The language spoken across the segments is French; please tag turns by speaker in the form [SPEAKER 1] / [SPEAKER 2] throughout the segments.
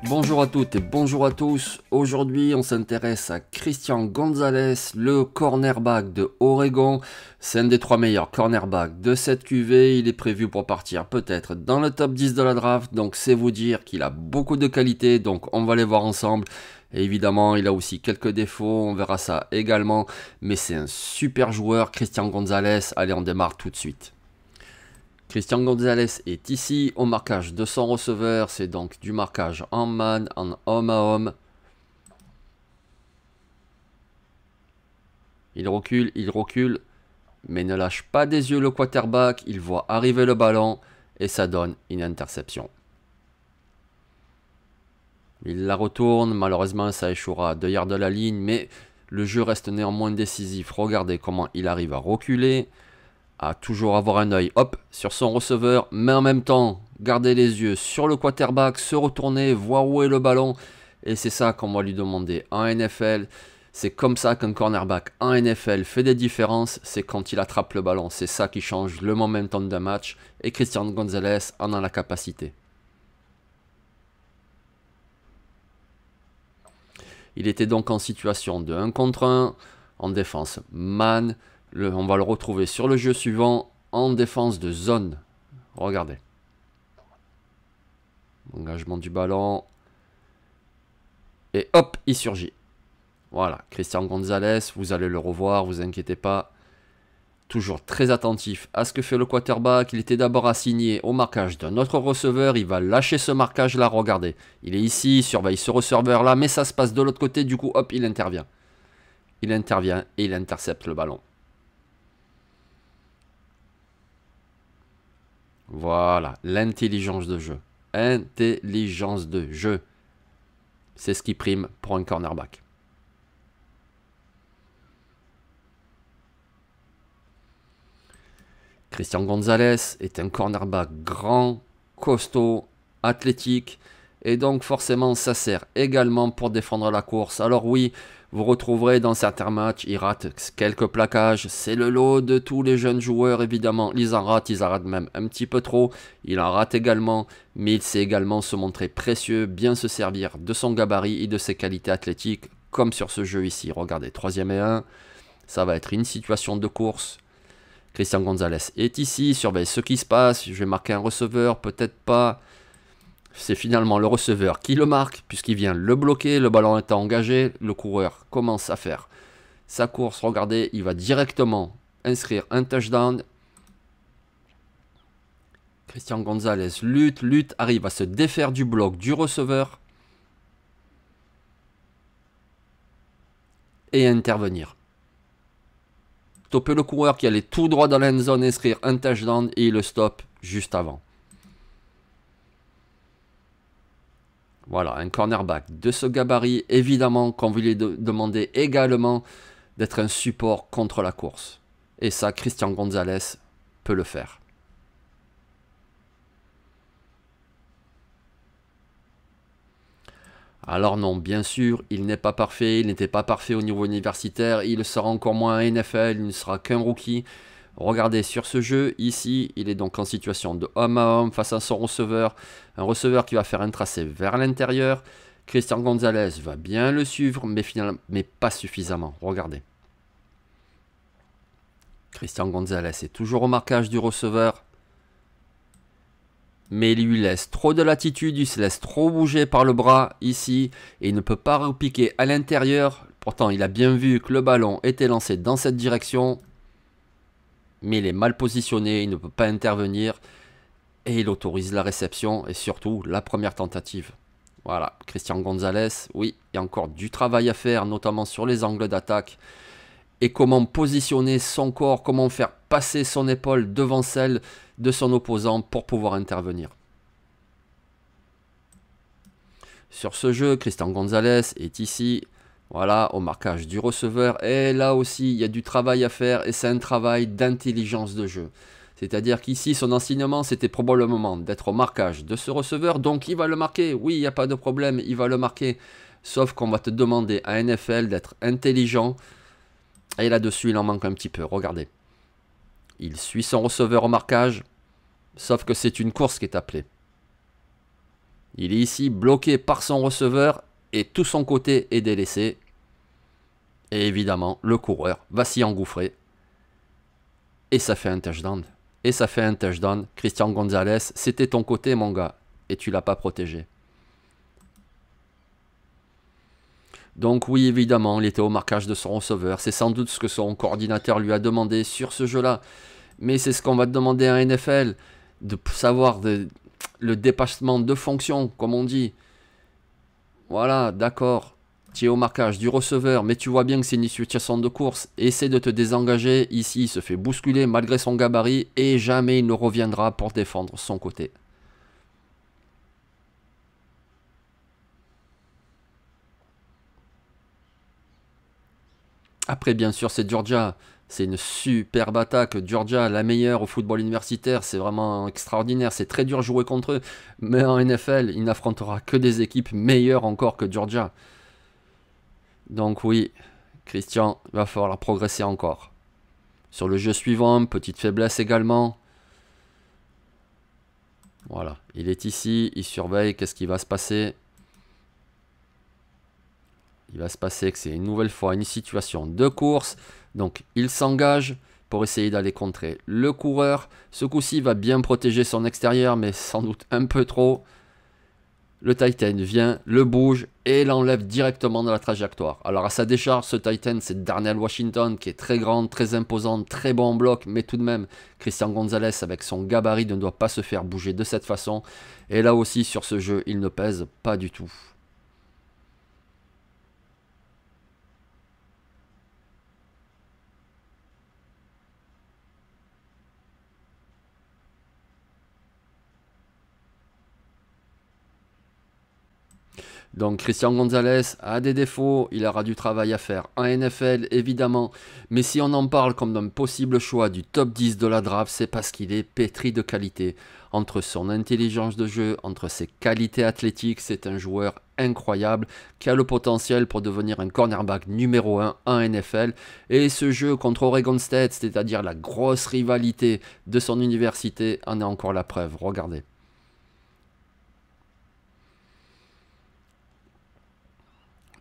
[SPEAKER 1] Bonjour à toutes et bonjour à tous. Aujourd'hui, on s'intéresse à Christian Gonzalez, le cornerback de Oregon. C'est un des 3 meilleurs cornerbacks de cette QV. Il est prévu pour partir peut-être dans le top 10 de la draft. Donc c'est vous dire qu'il a beaucoup de qualités. Donc on va les voir ensemble. Et évidemment, il a aussi quelques défauts. On verra ça également. Mais c'est un super joueur, Christian Gonzalez. Allez, on démarre tout de suite. Christian Gonzalez est ici au marquage de son receveur. C'est donc du marquage en man, en homme à homme. Il recule, mais ne lâche pas des yeux le quarterback. Il voit arriver le ballon et ça donne une interception. Il la retourne, malheureusement ça échouera à 2 yards de la ligne, mais le jeu reste néanmoins décisif. Regardez comment il arrive à reculer, à toujours avoir un œil sur son receveur, mais en même temps garder les yeux sur le quarterback, se retourner, voir où est le ballon, et c'est ça qu'on va lui demander en NFL. C'est comme ça qu'un cornerback en NFL fait des différences, c'est quand il attrape le ballon, c'est ça qui change le momentum d'un match, et Christian Gonzalez en a la capacité. Il était donc en situation de 1 contre 1, en défense man. On va le retrouver sur le jeu suivant, en défense de zone. Regardez. Engagement du ballon. Et hop, il surgit. Voilà, Christian Gonzalez, vous allez le revoir, vous inquiétez pas. Toujours très attentif à ce que fait le quarterback. Il était d'abord assigné au marquage d'un autre receveur. Il va lâcher ce marquage-là, regardez. Il est ici, il surveille ce receveur-là, mais ça se passe de l'autre côté, du coup, hop, il intervient. Il intervient et il intercepte le ballon. Voilà, l'intelligence de jeu. Intelligence de jeu. C'est ce qui prime pour un cornerback. Christian Gonzalez est un cornerback grand, costaud, athlétique. Et donc forcément ça sert également pour défendre la course. Alors oui, vous retrouverez dans certains matchs, il rate quelques plaquages. C'est le lot de tous les jeunes joueurs évidemment. Ils en ratent même un petit peu trop. Il en rate également, mais il sait également se montrer précieux, bien se servir de son gabarit et de ses qualités athlétiques. Comme sur ce jeu ici. Regardez, 3e et 1. Ça va être une situation de course. Christian Gonzalez est ici, surveille ce qui se passe. Je vais marquer un receveur, peut-être pas. C'est finalement le receveur qui le marque, puisqu'il vient le bloquer. Le ballon est engagé. Le coureur commence à faire sa course. Regardez, il va directement inscrire un touchdown. Christian Gonzalez lutte, arrive à se défaire du bloc du receveur. Et à intervenir. Stopper le coureur qui allait tout droit dans la zone, inscrire un touchdown et il le stoppe juste avant. Voilà, un cornerback de ce gabarit, évidemment qu'on va lui demander également d'être un support contre la course. Et ça, Christian Gonzalez peut le faire. Alors non, bien sûr, il n'est pas parfait, il n'était pas parfait au niveau universitaire, il sera encore moins à NFL, il ne sera qu'un rookie. Regardez sur ce jeu, ici, il est donc en situation de homme à homme face à son receveur. Un receveur qui va faire un tracé vers l'intérieur. Christian Gonzalez va bien le suivre, mais pas suffisamment. Regardez. Christian Gonzalez est toujours au marquage du receveur. Mais il lui laisse trop de latitude, il se laisse trop bouger par le bras ici. Et il ne peut pas repiquer à l'intérieur. Pourtant, il a bien vu que le ballon était lancé dans cette direction. Mais il est mal positionné, il ne peut pas intervenir. Et il autorise la réception et surtout la première tentative. Voilà, Christian Gonzalez, oui, il y a encore du travail à faire, notamment sur les angles d'attaque. Et comment positionner son corps, comment faire passer son épaule devant celle de son opposant pour pouvoir intervenir. Sur ce jeu, Christian Gonzalez est ici, voilà, au marquage du receveur. Et là aussi, il y a du travail à faire et c'est un travail d'intelligence de jeu. C'est-à-dire qu'ici, son enseignement, c'était probablement d'être au marquage de ce receveur. Donc, il va le marquer. Oui, il n'y a pas de problème, il va le marquer. Sauf qu'on va te demander à NFL d'être intelligent. Et là-dessus, il en manque un petit peu. Regardez. Il suit son receveur au marquage. Sauf que c'est une course qui est appelée. Il est ici bloqué par son receveur et tout son côté est délaissé. Et évidemment, le coureur va s'y engouffrer. Et ça fait un touchdown. Et ça fait un touchdown. Christian Gonzalez, c'était ton côté, mon gars. Et tu l'as pas protégé. Donc oui, évidemment, il était au marquage de son receveur. C'est sans doute ce que son coordinateur lui a demandé sur ce jeu-là. Mais c'est ce qu'on va te demander à NFL. De savoir le dépassement de fonction, comme on dit. Voilà, d'accord. Tu es au marquage du receveur, mais tu vois bien que c'est une situation de course. Essaie de te désengager. Ici, il se fait bousculer malgré son gabarit et jamais il ne reviendra pour défendre son côté. Après, bien sûr, c'est Georgia. C'est une superbe attaque. Georgia, la meilleure au football universitaire. C'est vraiment extraordinaire. C'est très dur de jouer contre eux. Mais en NFL, il n'affrontera que des équipes meilleures encore que Georgia. Donc oui, Christian, il va falloir progresser encore. Sur le jeu suivant, petite faiblesse également. Voilà, il est ici, il surveille, qu'est-ce qui va se passer? Il va se passer que c'est une nouvelle fois une situation de course. Donc il s'engage pour essayer d'aller contrer le coureur. Ce coup-ci va bien protéger son extérieur, mais sans doute un peu trop. Le Titan vient, le bouge et l'enlève directement de la trajectoire. Alors à sa décharge, ce Titan, c'est Darnell Washington qui est très grande, très imposante, très bon en bloc. Mais tout de même, Christian Gonzalez avec son gabarit ne doit pas se faire bouger de cette façon. Et là aussi, sur ce jeu, il ne pèse pas du tout. Donc Christian Gonzalez a des défauts, il aura du travail à faire en NFL évidemment, mais si on en parle comme d'un possible choix du top 10 de la draft, c'est parce qu'il est pétri de qualité. Entre son intelligence de jeu, entre ses qualités athlétiques, c'est un joueur incroyable qui a le potentiel pour devenir un cornerback numéro 1 en NFL. Et ce jeu contre Oregon State, c'est-à-dire la grosse rivalité de son université, en est encore la preuve. Regardez.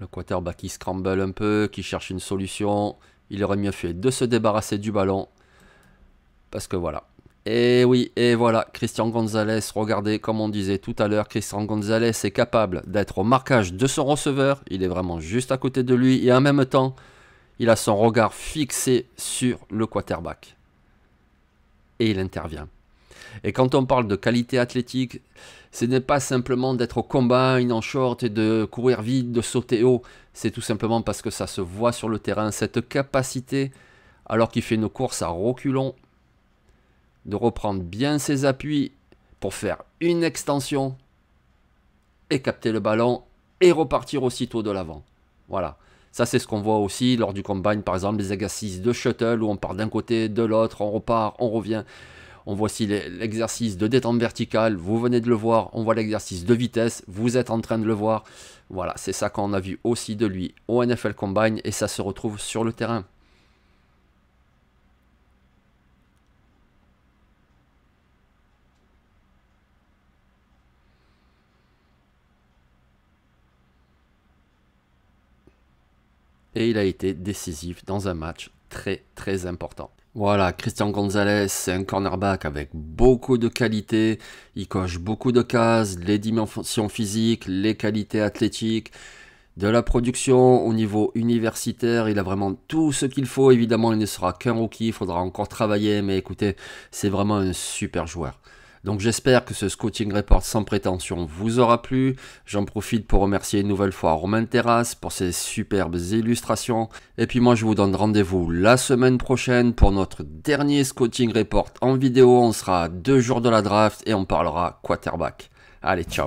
[SPEAKER 1] Le quarterback qui scramble un peu, qui cherche une solution. Il aurait mieux fait de se débarrasser du ballon. Parce que voilà. Et oui, et voilà, Christian Gonzalez, regardez, comme on disait tout à l'heure, Christian Gonzalez est capable d'être au marquage de son receveur. Il est vraiment juste à côté de lui. Et en même temps, il a son regard fixé sur le quarterback. Et il intervient. Et quand on parle de qualité athlétique, ce n'est pas simplement d'être au combine, en short et de courir vite, de sauter haut. C'est tout simplement parce que ça se voit sur le terrain, cette capacité, alors qu'il fait une course à reculons, de reprendre bien ses appuis pour faire une extension et capter le ballon et repartir aussitôt de l'avant. Voilà. Ça, c'est ce qu'on voit aussi lors du combine, par exemple, les exercices de shuttle où on part d'un côté, de l'autre, on repart, on revient. On voit aussi l'exercice de détente verticale, vous venez de le voir. On voit l'exercice de vitesse, vous êtes en train de le voir. Voilà, c'est ça qu'on a vu aussi de lui au NFL Combine et ça se retrouve sur le terrain. Et il a été décisif dans un match très important. Voilà, Christian Gonzalez, c'est un cornerback avec beaucoup de qualités. Il coche beaucoup de cases, les dimensions physiques, les qualités athlétiques, de la production au niveau universitaire. Il a vraiment tout ce qu'il faut. Évidemment, il ne sera qu'un rookie, il faudra encore travailler. Mais écoutez, c'est vraiment un super joueur. Donc j'espère que ce Scouting Report sans prétention vous aura plu. J'en profite pour remercier une nouvelle fois Romain Terrasse pour ses superbes illustrations. Et puis moi je vous donne rendez-vous la semaine prochaine pour notre dernier Scouting Report en vidéo. On sera à 2 jours de la draft et on parlera quarterback. Allez, ciao.